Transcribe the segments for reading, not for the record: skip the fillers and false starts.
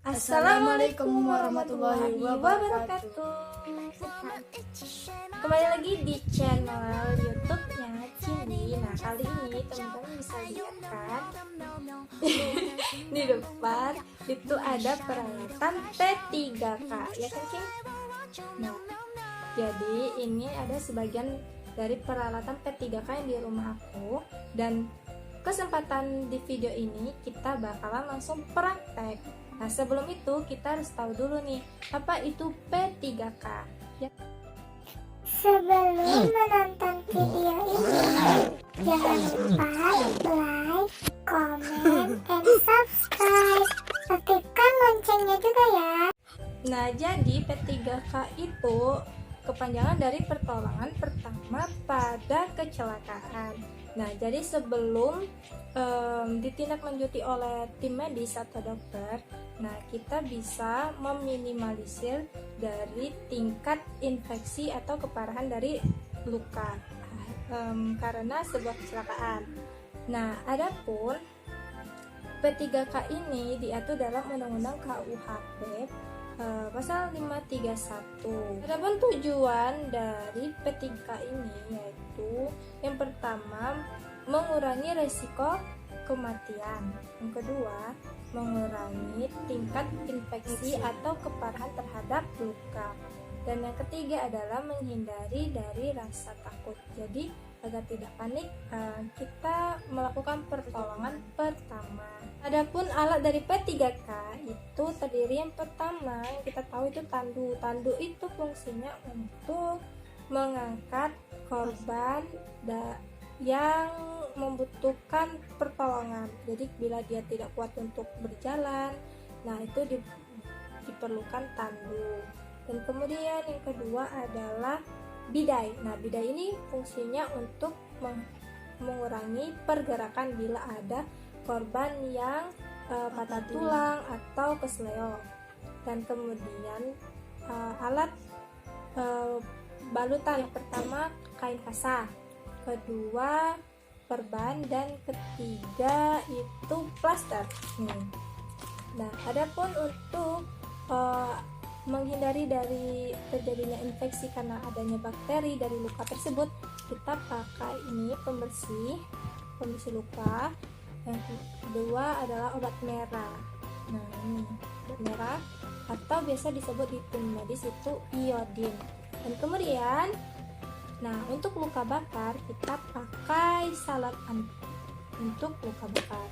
Assalamualaikum warahmatullahi wabarakatuh. Kembali lagi di channel YouTube-nya Cindy. Nah, kali ini teman-teman bisa lihat kan di depan itu ada peralatan P3K, ya kan, King? Nah, jadi ini ada sebagian dari peralatan P3K yang di rumah aku, dan kesempatan di video ini kita bakalan langsung praktek. Nah, sebelum itu kita harus tahu dulu nih, apa itu P3K. Ya. Sebelum menonton video ini, jangan lupa like, comment, and subscribe. Aktifkan loncengnya juga ya. Nah, jadi P3K itu kepanjangan dari pertolongan pertama pada kecelakaan. Nah, jadi sebelum ditindaklanjuti oleh tim medis atau dokter, nah kita bisa meminimalisir dari tingkat infeksi atau keparahan dari luka karena sebuah kecelakaan. Nah, adapun P3K ini diatur dalam Undang-Undang KUHP pasal 531. Adapun tujuan dari P3K ini yaitu yang pertama mengurangi resiko kematian, yang kedua mengurangi tingkat infeksi atau keparahan terhadap luka, dan yang ketiga adalah menghindari dari rasa takut. Jadi agar tidak panik, kita melakukan pertolongan pertama. Adapun alat dari P3K itu terdiri yang pertama yang kita tahu itu tandu. Tandu itu fungsinya untuk mengangkat korban yang membutuhkan pertolongan. Jadi bila dia tidak kuat untuk berjalan, nah itu diperlukan tandu. Dan kemudian yang kedua adalah bidai. Nah, bidai ini fungsinya untuk mengurangi pergerakan bila ada korban yang patah tulang atau kesleo. Dan kemudian alat balutan, yang pertama kain kasah, kedua perban, dan ketiga itu plaster. Nah, adapun untuk menghindari dari terjadinya infeksi karena adanya bakteri dari luka tersebut, kita pakai ini pembersih luka. Yang kedua adalah obat merah. Nah, ini obat merah atau biasa disebut di tim medis itu iodin. Dan kemudian, nah untuk luka bakar kita pakai salep untuk luka bakar.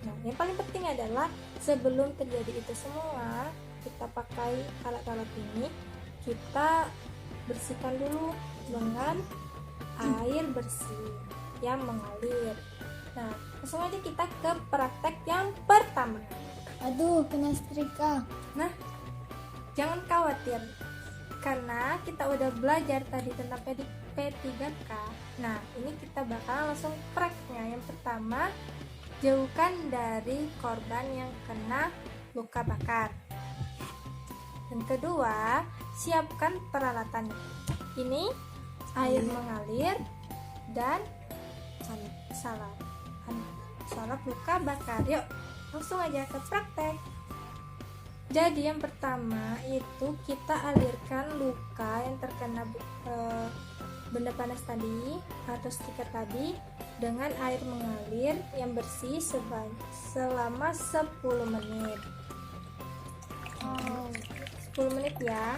Nah, yang paling penting adalah sebelum terjadi itu semua, kita pakai alat-alat ini, kita bersihkan dulu dengan air bersih yang mengalir. Nah, langsung aja kita ke praktek yang pertama. Aduh, kena setrika. Nah, jangan khawatir karena kita udah belajar tadi tentang P3K. Nah, ini kita bakal langsung prakteknya. Yang pertama, jauhkan dari korban yang kena luka bakar. Dan kedua, siapkan peralatannya. Ini air mengalir dan salep luka bakar. Yuk, langsung aja ke praktek. Jadi yang pertama itu kita alirkan luka yang terkena benda panas tadi atau stiker tadi dengan air mengalir yang bersih selama 10 menit. 10 menit ya.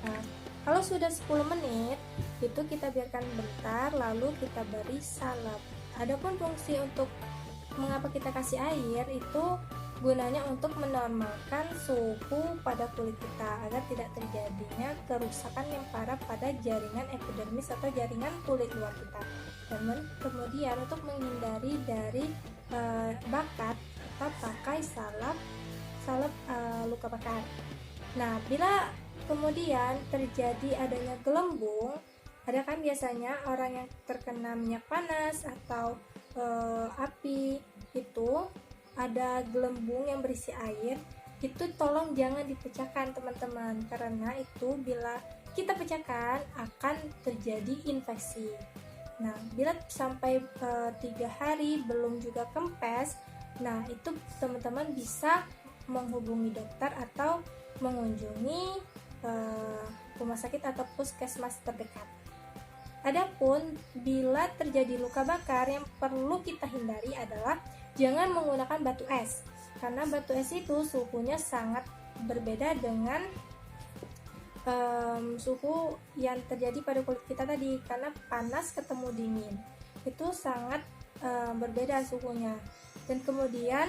Nah, kalau sudah 10 menit itu kita biarkan bentar, lalu kita beri salep. Adapun fungsi untuk mengapa kita kasih air itu gunanya untuk menormalkan suhu pada kulit kita agar tidak terjadinya kerusakan yang parah pada jaringan epidermis atau jaringan kulit luar kita. Dan kemudian untuk menghindari dari bakat, kita pakai salep luka bakar. Nah, bila kemudian terjadi adanya gelembung, ada kan biasanya orang yang terkena minyak panas atau api itu ada gelembung yang berisi air, itu tolong jangan dipecahkan teman-teman, karena itu bila kita pecahkan akan terjadi infeksi. Nah, bila sampai 3 hari belum juga kempes, nah itu teman-teman bisa menghubungi dokter atau mengunjungi rumah sakit atau puskesmas terdekat. Adapun bila terjadi luka bakar, yang perlu kita hindari adalah jangan menggunakan batu es, karena batu es itu suhunya sangat berbeda dengan suhu yang terjadi pada kulit kita tadi, karena panas ketemu dingin itu sangat berbeda suhunya. Dan kemudian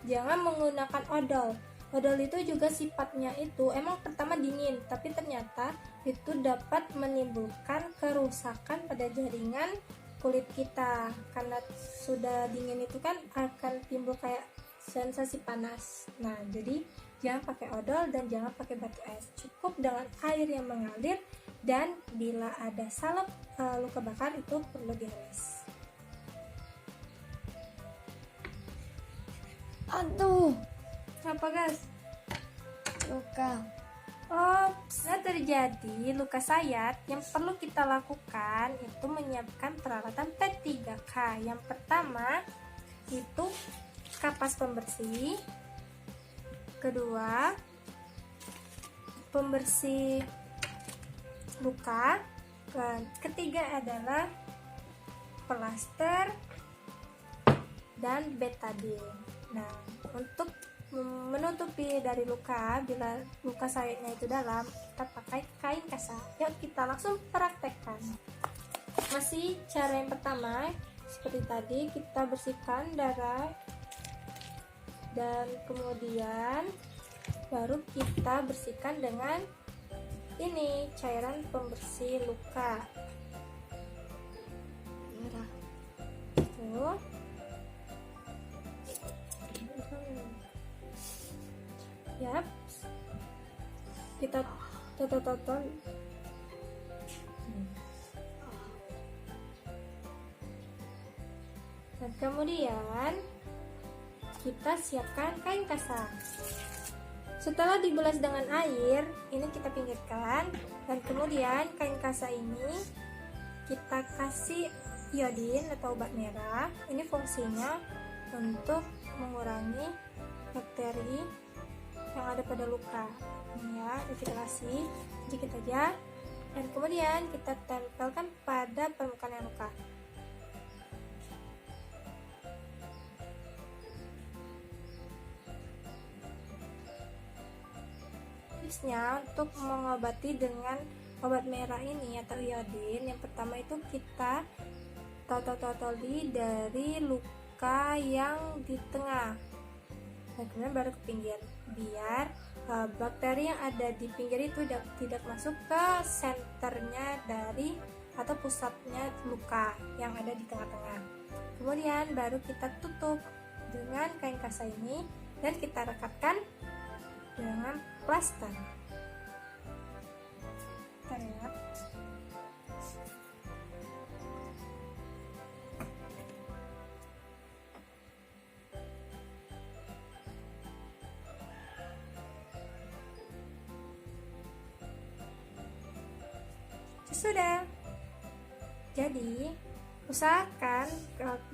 jangan menggunakan odol. Odol itu juga sifatnya itu emang pertama dingin, tapi ternyata itu dapat menimbulkan kerusakan pada jaringan kulit kita, karena sudah dingin itu kan akan timbul kayak sensasi panas. Nah, jadi jangan pakai odol dan jangan pakai batu es, cukup dengan air yang mengalir, dan bila ada salep luka bakar itu perlu dihalas. Aduh, Apa guys? luka. Bila terjadi luka sayat, yang perlu kita lakukan itu menyiapkan peralatan P3K. Yang pertama itu kapas pembersih, kedua pembersih luka, dan ketiga adalah plaster dan betadine. Nah, untuk menutupi dari luka, bila luka sayatnya itu dalam, kita pakai kain kasa. Yuk kita langsung praktekkan. Masih cara yang pertama, seperti tadi kita bersihkan darah, dan kemudian baru kita bersihkan dengan ini cairan pembersih luka. Merah. Tuh. Yap, kita tonton. Dan kemudian kita siapkan kain kasa. Setelah dibelas dengan air, ini kita pinggirkan, dan kemudian kain kasa ini kita kasih iodin atau obat merah. Ini fungsinya untuk mengurangi bakteri yang ada pada luka. Ini ya, kita kasih sedikit aja, dan kemudian kita tempelkan pada permukaan yang luka. Tipsnya untuk mengobati dengan obat merah ini atau iodin, yang pertama itu kita totoli dari luka yang di tengah, dan kemudian baru ke pinggir, biar bakteri yang ada di pinggir itu tidak masuk ke senternya dari atau pusatnya luka yang ada di tengah-tengah. Kemudian baru kita tutup dengan kain kasa ini, dan kita rekatkan dengan plaster. Kita lihat. Sudah. Jadi, usahakan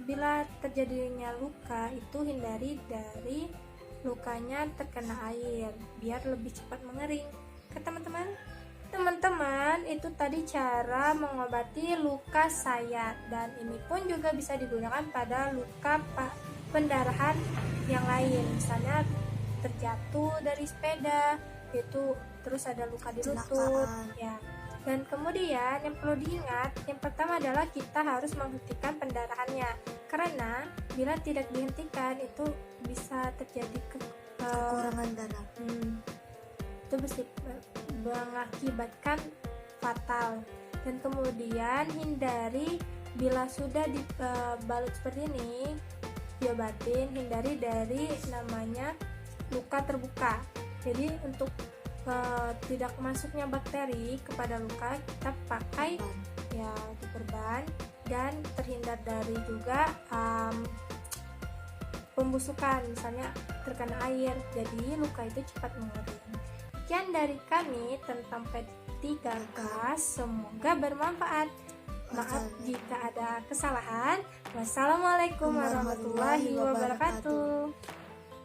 bila terjadinya luka itu hindari dari lukanya terkena air biar lebih cepat mengering. Ke teman-teman, itu tadi cara mengobati luka sayat, dan ini pun juga bisa digunakan pada luka pendarahan yang lain, misalnya terjatuh dari sepeda itu, terus ada luka di lutut ya. Dan kemudian yang perlu diingat, yang pertama adalah kita harus menghentikan pendarahannya, karena bila tidak dihentikan itu bisa terjadi Kekurangan darah. Itu bisa mengakibatkan fatal. Dan kemudian hindari bila sudah dibalut seperti ini, diobatin, hindari dari namanya luka terbuka. Jadi untuk tidak masuknya bakteri kepada luka, kita pakai ya perban, dan terhindar dari juga pembusukan, misalnya terkena air, jadi luka itu cepat mengering. Sekian dari kami tentang P3K, semoga bermanfaat. Maaf jika ada kesalahan. Wassalamualaikum warahmatullahi wabarakatuh.